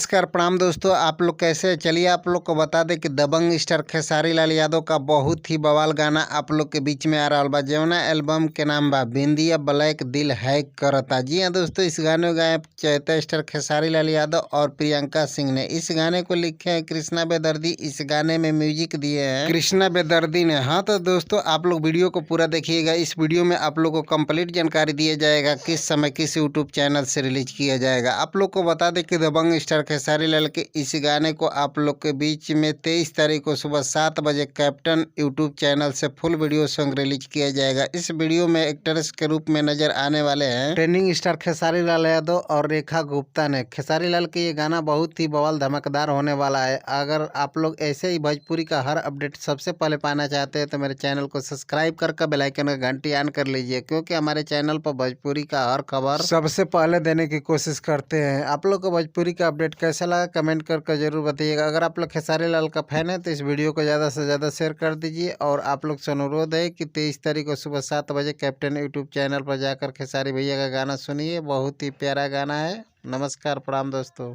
नमस्कार प्रणाम दोस्तों, आप लोग कैसे हैं? चलिए आप लोग को बता दें कि दबंग स्टार खेसारी लाल यादव का बहुत ही बवाल गाना आप लोग के बीच में आ रहा बा। जौना एल्बम के नाम बा बिंदिया ब्लैक दिल हैक करता। जी हाँ दोस्तों, इस गाने को गाए चहेता स्टार खेसारी लाल यादव और प्रियंका सिंह ने। इस गाने को लिखे हैं कृष्णा बेदर्दी। इस गाने में म्यूजिक दिए हैं कृष्णा बेदर्दी ने। हाँ तो दोस्तों, आप लोग वीडियो को पूरा देखिएगा। इस वीडियो में आप लोग को कंप्लीट जानकारी दिया जाएगा किस समय किस यूट्यूब चैनल से रिलीज किया जाएगा। आप लोग को बता दें कि दबंग स्टार खेसारी लाल के इस गाने को आप लोग के बीच में 23 तारीख को सुबह 7 बजे कैप्टन यूट्यूब चैनल से फुल वीडियो सॉन्ग रिलीज किया जाएगा। इस वीडियो में एक्ट्रेस के रूप में नजर आने वाले हैं ट्रेंडिंग स्टार खेसारी लाल यादव और रेखा गुप्ता ने। खेसारी लाल के ये गाना बहुत ही बवाल धमाकेदार होने वाला है। अगर आप लोग ऐसे ही भोजपुरी का हर अपडेट सबसे पहले पाना चाहते हैं तो मेरे चैनल को सब्सक्राइब करके बेल आइकन का घंटी ऑन कर लीजिए, क्योंकि हमारे चैनल पर भोजपुरी का हर खबर सबसे पहले देने की कोशिश करते हैं। आप लोग को भोजपुरी का अपडेट कैसा लगा कमेंट करके जरूर बताइएगा। अगर आप लोग खेसारी लाल का फैन है तो इस वीडियो को ज़्यादा से ज़्यादा शेयर कर दीजिए। और आप लोग से अनुरोध है कि 23 तारीख को सुबह 7 बजे कैप्टन यूट्यूब चैनल पर जाकर खेसारी भैया का गाना सुनिए। बहुत ही प्यारा गाना है। नमस्कार प्रणाम दोस्तों।